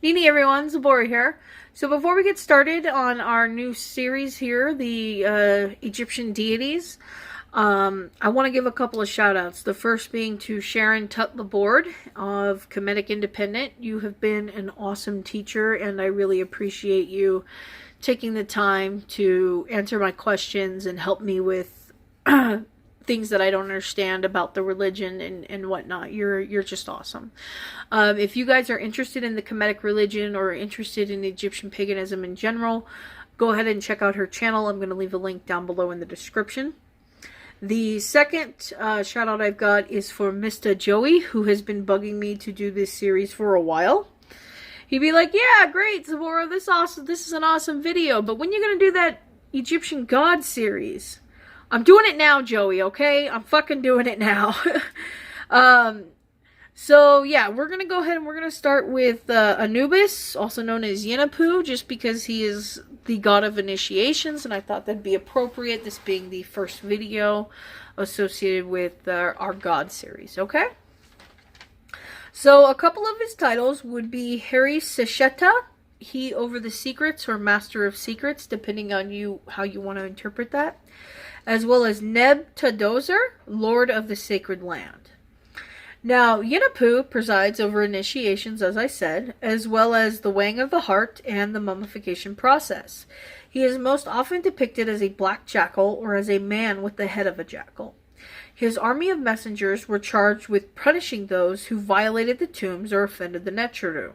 Nini everyone, Zabori here. So before we get started on our new series here, the Egyptian deities, I want to give a couple of shout outs. The first being to Sharon Tut-Laborde of Comedic Independent. You have been an awesome teacher and I really appreciate you taking the time to answer my questions and help me with things that I don't understand about the religion and whatnot. You're just awesome. If you guys are interested in the Kemetic religion or interested in Egyptian paganism in general, go ahead and check out her channel. I'm going to leave a link down below in the description. The second shout out I've got is for Mr. Joey, who has been bugging me to do this series for a while. He'd be like, yeah, great, Zabora, this is an awesome video, but when are you going to do that Egyptian God series? I'm doing it now, Joey, okay? I'm fucking doing it now. So, yeah, we're going to go ahead and we're going to start with Anubis, also known as Yinepu, just because he is the god of initiations, and I thought that'd be appropriate, this being the first video associated with our God series, okay? So, a couple of his titles would be Hari Sesheta, he over the secrets, or master of secrets, depending on how you want to interpret that, as well as Neb-Tadozer, lord of the sacred land. Now, Yinepu presides over initiations, as I said, as well as the weighing of the heart and the mummification process. He is most often depicted as a black jackal or as a man with the head of a jackal. His army of messengers were charged with punishing those who violated the tombs or offended the Neteru.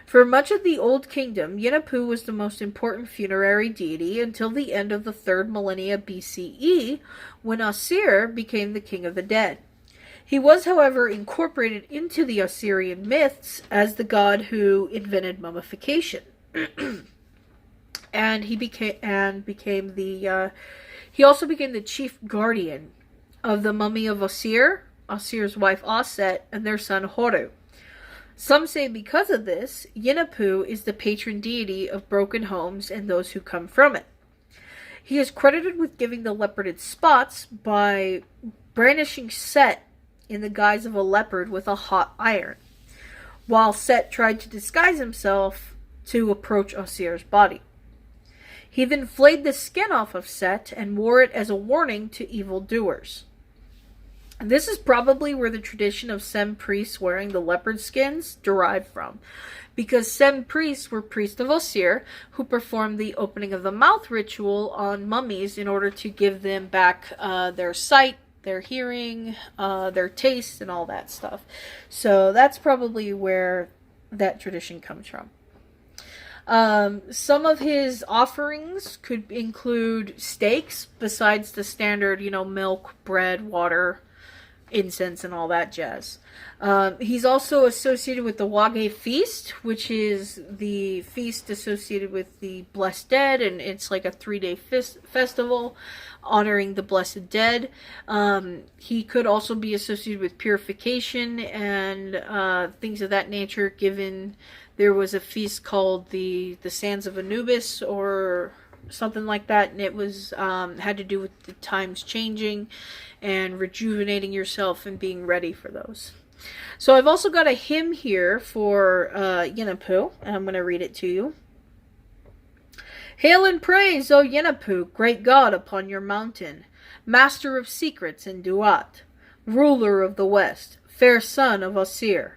For much of the Old Kingdom, Yinepu was the most important funerary deity until the end of the 3rd millennia BCE, when Osir became the king of the dead. He was, however, incorporated into the Osirian myths as the god who invented mummification. And he also became the chief guardian of the mummy of Osir, Osir's wife Aset, and their son Horu. Some say because of this, Yinepu is the patron deity of broken homes and those who come from it. He is credited with giving the leopard its spots by brandishing Set in the guise of a leopard with a hot iron, while Set tried to disguise himself to approach Osir's body. He then flayed the skin off of Set and wore it as a warning to evildoers. This is probably where the tradition of Sem priests wearing the leopard skins derived from, because Sem priests were priests of Osir who performed the opening of the mouth ritual on mummies in order to give them back their sight, their hearing, their taste, and all that stuff. So that's probably where that tradition comes from. Some of his offerings could include steaks, besides the standard, milk, bread, water, incense, and all that jazz. He's also associated with the Wage Feast, which is the feast associated with the blessed dead, and it's like a 3-day festival honoring the blessed dead. He could also be associated with purification and things of that nature, given there was a feast called the Sands of Anubis or something like that, and it was had to do with the times changing and rejuvenating yourself and being ready for those. So I've also got a hymn here for Yinepu, and I'm going to read it to you. Hail and praise, O Yinepu, great God upon your mountain, master of secrets in Duat, ruler of the west, fair son of Osir,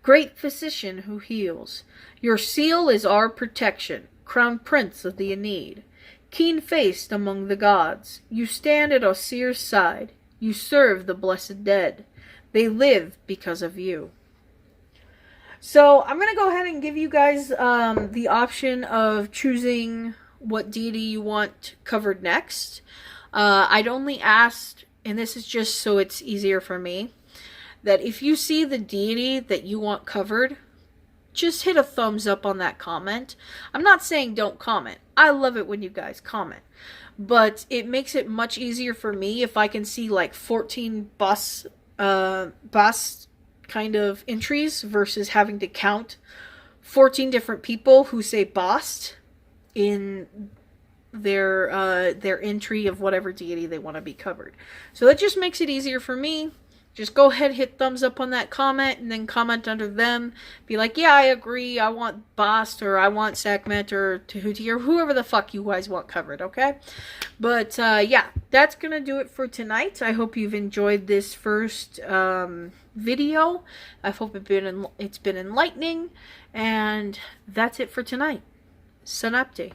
great physician who heals. Your seal is our protection, crown prince of the Aeneid. Keen-faced among the gods, you stand at Osir's side. You serve the blessed dead. They live because of you. So I'm going to go ahead and give you guys the option of choosing what deity you want covered next. I'd only asked, and this is just so it's easier for me, that if you see the deity that you want covered, just hit a thumbs up on that comment. I'm not saying don't comment. I love it when you guys comment. But it makes it much easier for me if I can see like 14 bus kind of entries versus having to count 14 different people who say bust in their entry of whatever deity they want to be covered. So that just makes it easier for me. just go ahead, hit thumbs up on that comment, and then comment under them. Be like, yeah, I agree. I want Bast, or I want Sekhmet, or Tahuti, or whoever the fuck you guys want covered, okay? But, yeah, that's gonna do it for tonight. I hope you've enjoyed this first video. I hope it's been enlightening. And that's it for tonight. Sanapte.